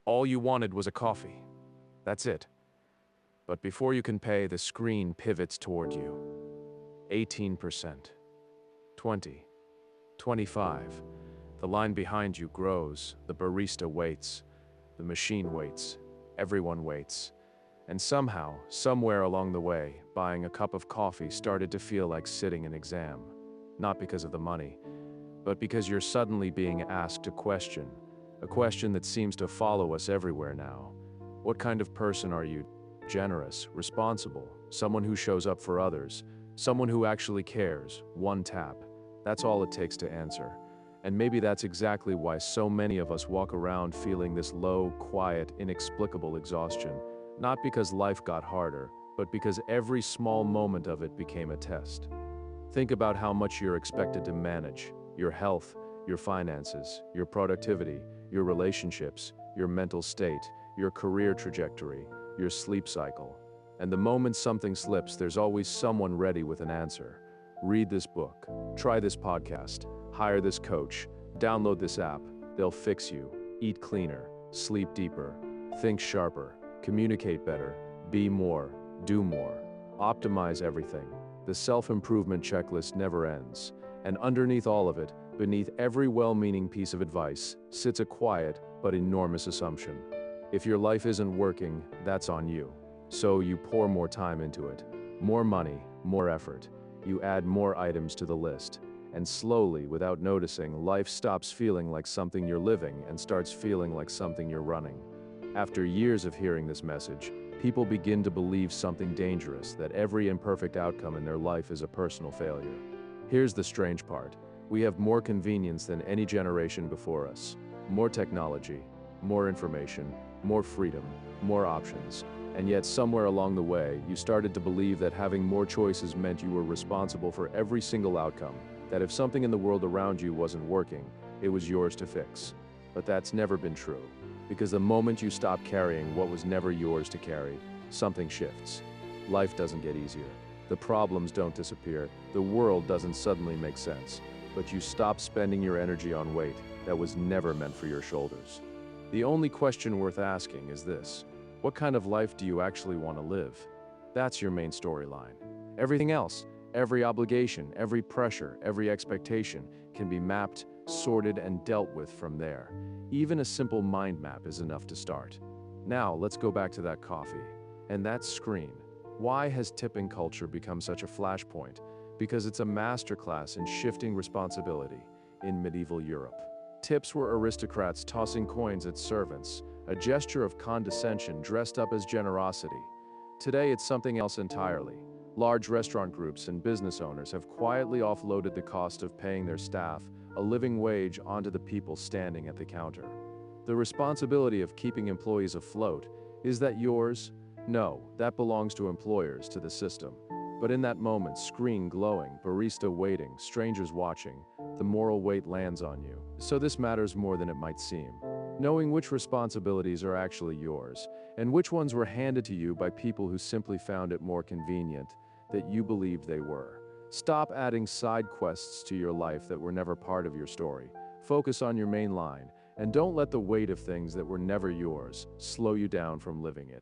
All you wanted was a coffee. That's it. But before you can pay, the screen pivots toward you. 18%. 20. 25. The line behind you grows. The barista waits. The machine waits. Everyone waits. And somehow, somewhere along the way, buying a cup of coffee started to feel like sitting an exam. Not because of the money, but because you're suddenly being asked a question that seems to follow us everywhere now. What kind of person are you? Generous, responsible, someone who shows up for others, someone who actually cares. One tap. That's all it takes to answer. And maybe that's exactly why so many of us walk around feeling this low, quiet, inexplicable exhaustion. Not because life got harder, but because every small moment of it became a test. Think about how much you're expected to manage: your health, your finances, your productivity, your relationships, your mental state, your career trajectory, your sleep cycle. And the moment something slips, there's always someone ready with an answer. Read this book, try this podcast, hire this coach, download this app. They'll fix you. Eat cleaner, sleep deeper, think sharper, communicate better, be more, do more, optimize everything. The self-improvement checklist never ends. And underneath all of it, beneath every well-meaning piece of advice, sits a quiet but enormous assumption. If your life isn't working, that's on you. So you pour more time into it, more money, more effort. You add more items to the list. And slowly, without noticing, life stops feeling like something you're living and starts feeling like something you're running. After years of hearing this message, people begin to believe something dangerous, that every imperfect outcome in their life is a personal failure. Here's the strange part. We have more convenience than any generation before us. More technology, more information, more freedom, more options. And yet somewhere along the way, you started to believe that having more choices meant you were responsible for every single outcome, that if something in the world around you wasn't working, it was yours to fix. But that's never been true, because the moment you stop carrying what was never yours to carry, something shifts. Life doesn't get easier. The problems don't disappear. The world doesn't suddenly make sense. But you stop spending your energy on weight that was never meant for your shoulders. The only question worth asking is this: what kind of life do you actually want to live? That's your main storyline. Everything else, every obligation, every pressure, every expectation can be mapped, sorted, and dealt with from there. Even a simple mind map is enough to start. Now, let's go back to that coffee and that screen. Why has tipping culture become such a flashpoint? Because it's a masterclass in shifting responsibility in medieval Europe. Tips were aristocrats tossing coins at servants, a gesture of condescension dressed up as generosity. Today, it's something else entirely. Large restaurant groups and business owners have quietly offloaded the cost of paying their staff a living wage onto the people standing at the counter. The responsibility of keeping employees afloat, is that yours? No, that belongs to employers, to the system. But in that moment, screen glowing, barista waiting, strangers watching, the moral weight lands on you. So this matters more than it might seem. Knowing which responsibilities are actually yours, and which ones were handed to you by people who simply found it more convenient that you believed they were. Stop adding side quests to your life that were never part of your story. Focus on your main line, and don't let the weight of things that were never yours slow you down from living it.